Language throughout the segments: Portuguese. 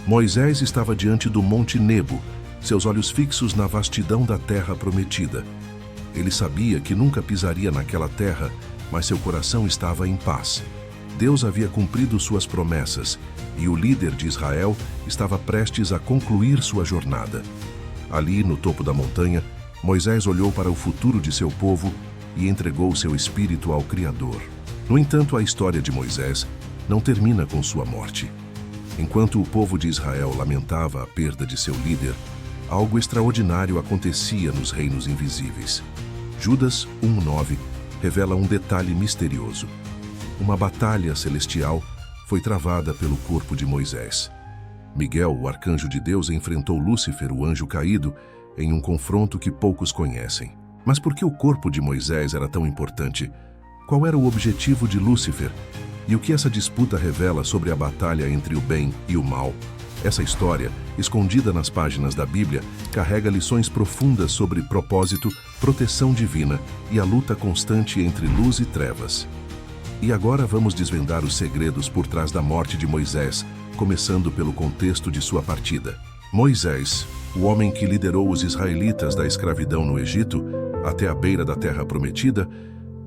Moisés estava diante do Monte Nebo, seus olhos fixos na vastidão da terra prometida. Ele sabia que nunca pisaria naquela terra, mas seu coração estava em paz. Deus havia cumprido suas promessas e o líder de Israel estava prestes a concluir sua jornada. Ali, no topo da montanha, Moisés olhou para o futuro de seu povo e entregou seu espírito ao Criador. No entanto, a história de Moisés não termina com sua morte. Enquanto o povo de Israel lamentava a perda de seu líder, algo extraordinário acontecia nos reinos invisíveis. Judas 1:9 revela um detalhe misterioso. Uma batalha celestial foi travada pelo corpo de Moisés. Miguel, o arcanjo de Deus, enfrentou Lúcifer, o anjo caído, em um confronto que poucos conhecem. Mas por que o corpo de Moisés era tão importante? Qual era o objetivo de Lúcifer? E o que essa disputa revela sobre a batalha entre o bem e o mal? Essa história, escondida nas páginas da Bíblia, carrega lições profundas sobre propósito, proteção divina e a luta constante entre luz e trevas. E agora vamos desvendar os segredos por trás da morte de Moisés, começando pelo contexto de sua partida. Moisés, o homem que liderou os israelitas da escravidão no Egito até a beira da terra prometida,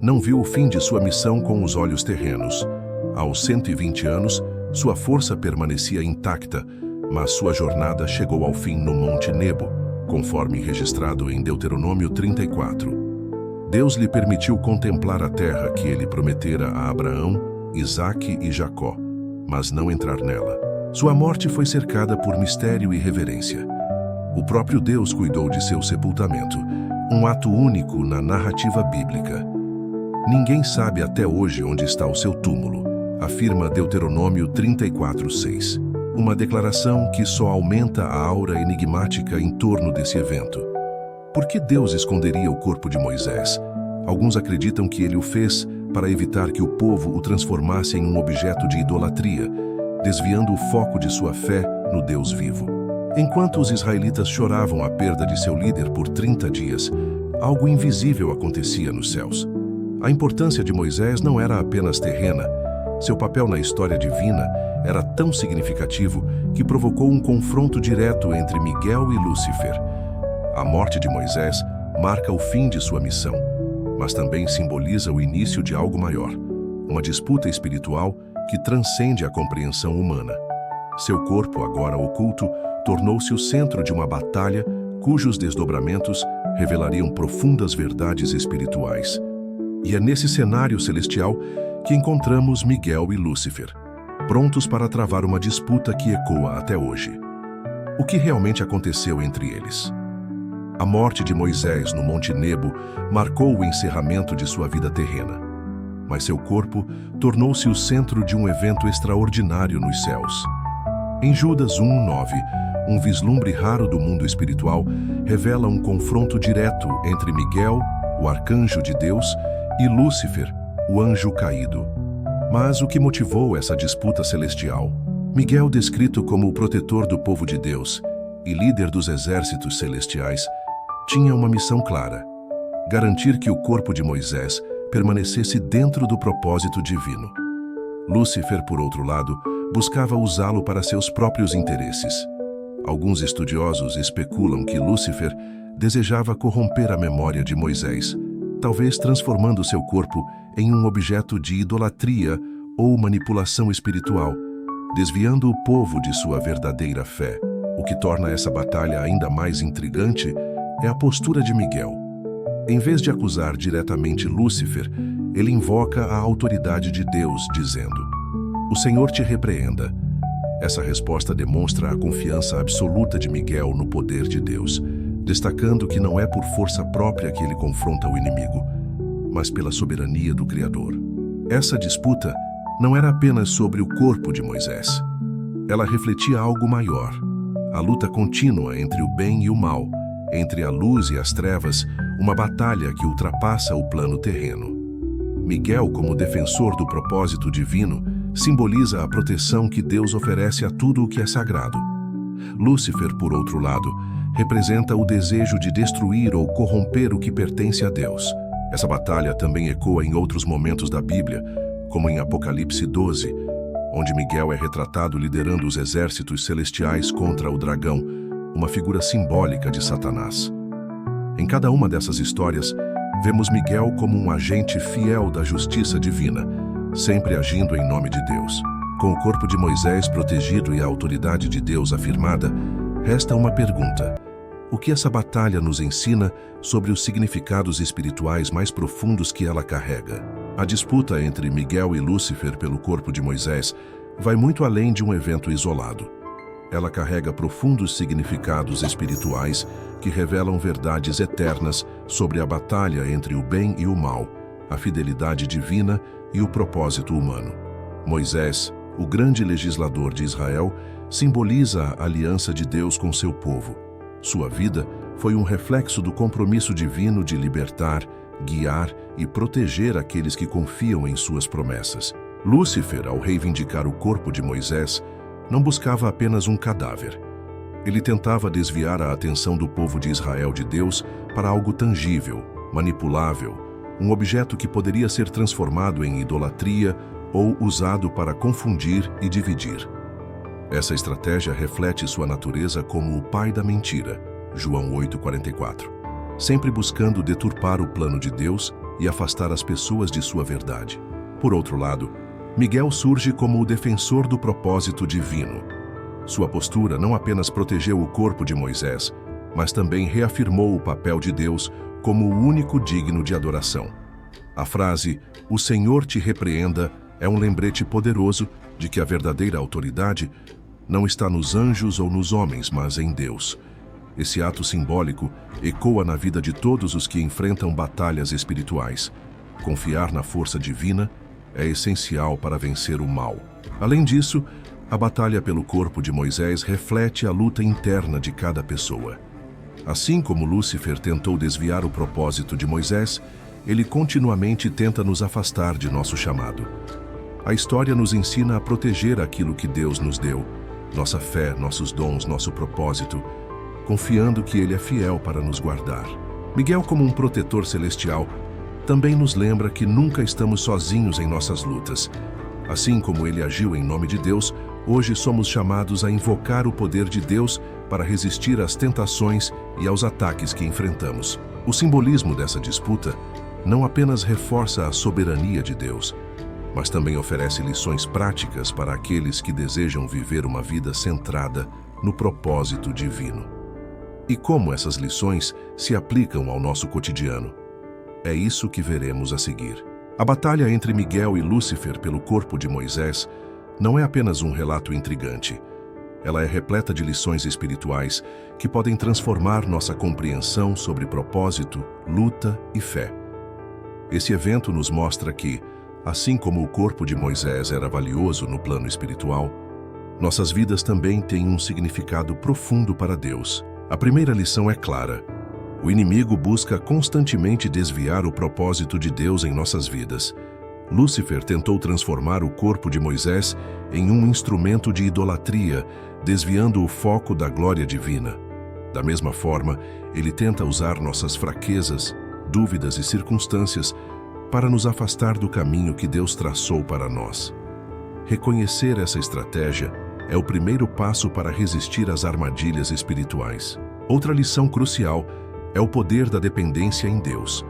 não viu o fim de sua missão com os olhos terrenos. Aos 120 anos, sua força permanecia intacta, mas sua jornada chegou ao fim no Monte Nebo, conforme registrado em Deuteronômio 34. Deus lhe permitiu contemplar a terra que ele prometera a Abraão, Isaque e Jacó, mas não entrar nela. Sua morte foi cercada por mistério e reverência. O próprio Deus cuidou de seu sepultamento, um ato único na narrativa bíblica. Ninguém sabe até hoje onde está o seu túmulo, afirma Deuteronômio 34:6. Uma declaração que só aumenta a aura enigmática em torno desse evento. Por que Deus esconderia o corpo de Moisés? Alguns acreditam que ele o fez para evitar que o povo o transformasse em um objeto de idolatria, desviando o foco de sua fé no Deus vivo. Enquanto os israelitas choravam a perda de seu líder por 30 dias, algo invisível acontecia nos céus. A importância de Moisés não era apenas terrena. Seu papel na história divina era tão significativo que provocou um confronto direto entre Miguel e Lúcifer. A morte de Moisés marca o fim de sua missão, mas também simboliza o início de algo maior, uma disputa espiritual que transcende a compreensão humana. Seu corpo, agora oculto, tornou-se o centro de uma batalha cujos desdobramentos revelariam profundas verdades espirituais. E é nesse cenário celestial que encontramos Miguel e Lúcifer, prontos para travar uma disputa que ecoa até hoje. O que realmente aconteceu entre eles? A morte de Moisés no Monte Nebo marcou o encerramento de sua vida terrena, mas seu corpo tornou-se o centro de um evento extraordinário nos céus. Em Judas 1:9, um vislumbre raro do mundo espiritual revela um confronto direto entre Miguel, o arcanjo de Deus, e Lúcifer, o anjo caído. Mas o que motivou essa disputa celestial? Miguel, descrito como o protetor do povo de Deus e líder dos exércitos celestiais, tinha uma missão clara: garantir que o corpo de Moisés permanecesse dentro do propósito divino. Lúcifer, por outro lado, buscava usá-lo para seus próprios interesses. Alguns estudiosos especulam que Lúcifer desejava corromper a memória de Moisés, talvez transformando seu corpo em um objeto de idolatria ou manipulação espiritual, desviando o povo de sua verdadeira fé. O que torna essa batalha ainda mais intrigante é a postura de Miguel. Em vez de acusar diretamente Lúcifer, ele invoca a autoridade de Deus, dizendo: "O Senhor te repreenda." Essa resposta demonstra a confiança absoluta de Miguel no poder de Deus, destacando que não é por força própria que ele confronta o inimigo, mas pela soberania do Criador. Essa disputa não era apenas sobre o corpo de Moisés. Ela refletia algo maior: a luta contínua entre o bem e o mal, entre a luz e as trevas, uma batalha que ultrapassa o plano terreno. Miguel, como defensor do propósito divino, simboliza a proteção que Deus oferece a tudo o que é sagrado. Lúcifer, por outro lado, representa o desejo de destruir ou corromper o que pertence a Deus. Essa batalha também ecoa em outros momentos da Bíblia, como em Apocalipse 12, onde Miguel é retratado liderando os exércitos celestiais contra o dragão, uma figura simbólica de Satanás. Em cada uma dessas histórias, vemos Miguel como um agente fiel da justiça divina, sempre agindo em nome de Deus. Com o corpo de Moisés protegido e a autoridade de Deus afirmada, resta uma pergunta: o que essa batalha nos ensina sobre os significados espirituais mais profundos que ela carrega? A disputa entre Miguel e Lúcifer pelo corpo de Moisés vai muito além de um evento isolado. Ela carrega profundos significados espirituais que revelam verdades eternas sobre a batalha entre o bem e o mal, a fidelidade divina e o propósito humano. Moisés, o grande legislador de Israel, simboliza a aliança de Deus com seu povo. Sua vida foi um reflexo do compromisso divino de libertar, guiar e proteger aqueles que confiam em suas promessas. Lúcifer, ao reivindicar o corpo de Moisés, não buscava apenas um cadáver. Ele tentava desviar a atenção do povo de Israel de Deus para algo tangível, manipulável, um objeto que poderia ser transformado em idolatria ou usado para confundir e dividir. Essa estratégia reflete sua natureza como o pai da mentira, João 8,44, sempre buscando deturpar o plano de Deus e afastar as pessoas de sua verdade. Por outro lado, Miguel surge como o defensor do propósito divino. Sua postura não apenas protegeu o corpo de Moisés, mas também reafirmou o papel de Deus como o único digno de adoração. A frase "O Senhor te repreenda" é um lembrete poderoso de que a verdadeira autoridade não está nos anjos ou nos homens, mas em Deus. Esse ato simbólico ecoa na vida de todos os que enfrentam batalhas espirituais. Confiar na força divina é essencial para vencer o mal. Além disso, a batalha pelo corpo de Moisés reflete a luta interna de cada pessoa. Assim como Lúcifer tentou desviar o propósito de Moisés, ele continuamente tenta nos afastar de nosso chamado. A história nos ensina a proteger aquilo que Deus nos deu, nossa fé, nossos dons, nosso propósito, confiando que Ele é fiel para nos guardar. Miguel, como um protetor celestial, também nos lembra que nunca estamos sozinhos em nossas lutas. Assim como ele agiu em nome de Deus, hoje somos chamados a invocar o poder de Deus para resistir às tentações e aos ataques que enfrentamos. O simbolismo dessa disputa não apenas reforça a soberania de Deus, mas também oferece lições práticas para aqueles que desejam viver uma vida centrada no propósito divino. E como essas lições se aplicam ao nosso cotidiano? É isso que veremos a seguir. A batalha entre Miguel e Lúcifer pelo corpo de Moisés não é apenas um relato intrigante. Ela é repleta de lições espirituais que podem transformar nossa compreensão sobre propósito, luta e fé. Esse evento nos mostra que, assim como o corpo de Moisés era valioso no plano espiritual, nossas vidas também têm um significado profundo para Deus. A primeira lição é clara: o inimigo busca constantemente desviar o propósito de Deus em nossas vidas. Lúcifer tentou transformar o corpo de Moisés em um instrumento de idolatria, desviando o foco da glória divina. Da mesma forma, ele tenta usar nossas fraquezas, dúvidas e circunstâncias para nos afastar do caminho que Deus traçou para nós. Reconhecer essa estratégia é o primeiro passo para resistir às armadilhas espirituais. Outra lição crucial é o poder da dependência em Deus.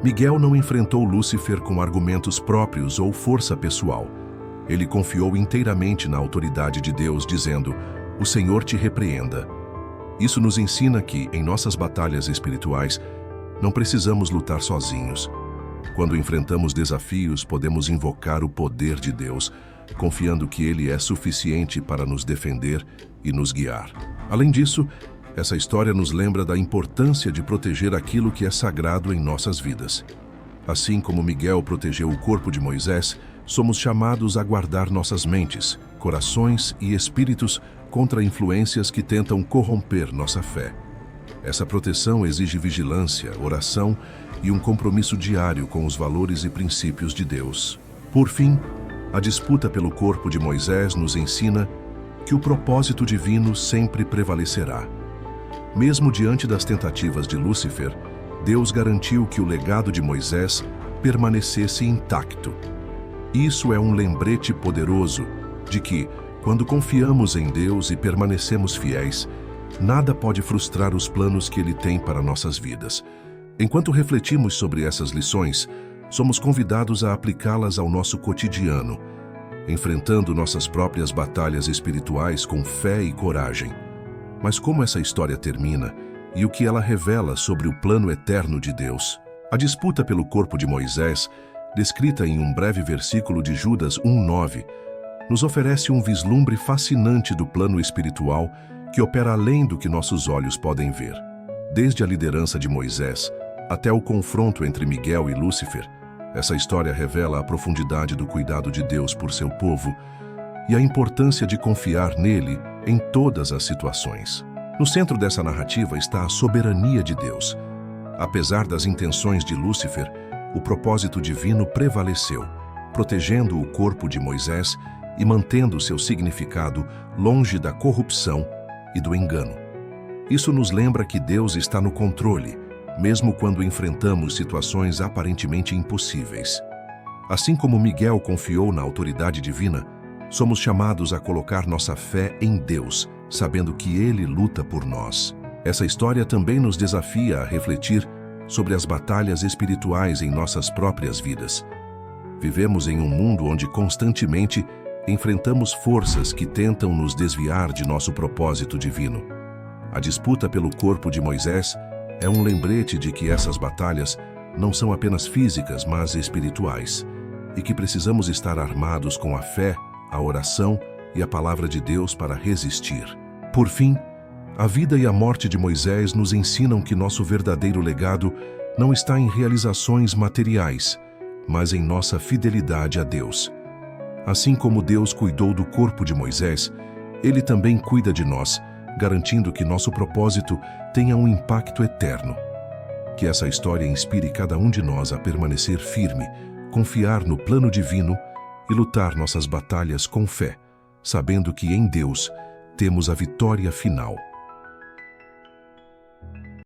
Miguel não enfrentou Lúcifer com argumentos próprios ou força pessoal. Ele confiou inteiramente na autoridade de Deus, dizendo: "O Senhor te repreenda." Isso nos ensina que, em nossas batalhas espirituais, não precisamos lutar sozinhos. Quando enfrentamos desafios, podemos invocar o poder de Deus, confiando que Ele é suficiente para nos defender e nos guiar. Além disso, essa história nos lembra da importância de proteger aquilo que é sagrado em nossas vidas. Assim como Miguel protegeu o corpo de Moisés, somos chamados a guardar nossas mentes, corações e espíritos contra influências que tentam corromper nossa fé. Essa proteção exige vigilância, oração e um compromisso diário com os valores e princípios de Deus. Por fim, a disputa pelo corpo de Moisés nos ensina que o propósito divino sempre prevalecerá. Mesmo diante das tentativas de Lúcifer, Deus garantiu que o legado de Moisés permanecesse intacto. Isso é um lembrete poderoso de que, quando confiamos em Deus e permanecemos fiéis, nada pode frustrar os planos que Ele tem para nossas vidas. Enquanto refletimos sobre essas lições, somos convidados a aplicá-las ao nosso cotidiano, enfrentando nossas próprias batalhas espirituais com fé e coragem. Mas como essa história termina e o que ela revela sobre o plano eterno de Deus? A disputa pelo corpo de Moisés, descrita em um breve versículo de Judas 1:9, nos oferece um vislumbre fascinante do plano espiritual que opera além do que nossos olhos podem ver. Desde a liderança de Moisés até o confronto entre Miguel e Lúcifer, essa história revela a profundidade do cuidado de Deus por seu povo e a importância de confiar nele em todas as situações. No centro dessa narrativa está a soberania de Deus. Apesar das intenções de Lúcifer, o propósito divino prevaleceu, protegendo o corpo de Moisés e mantendo seu significado longe da corrupção e do engano. Isso nos lembra que Deus está no controle, mesmo quando enfrentamos situações aparentemente impossíveis. Assim como Miguel confiou na autoridade divina, somos chamados a colocar nossa fé em Deus, sabendo que Ele luta por nós. Essa história também nos desafia a refletir sobre as batalhas espirituais em nossas próprias vidas. Vivemos em um mundo onde constantemente enfrentamos forças que tentam nos desviar de nosso propósito divino. A disputa pelo corpo de Moisés é um lembrete de que essas batalhas não são apenas físicas, mas espirituais, e que precisamos estar armados com a fé, a oração e a palavra de Deus para resistir. Por fim, a vida e a morte de Moisés nos ensinam que nosso verdadeiro legado não está em realizações materiais, mas em nossa fidelidade a Deus. Assim como Deus cuidou do corpo de Moisés, Ele também cuida de nós, garantindo que nosso propósito tenha um impacto eterno. Que essa história inspire cada um de nós a permanecer firme, confiar no plano divino e lutar nossas batalhas com fé, sabendo que em Deus temos a vitória final.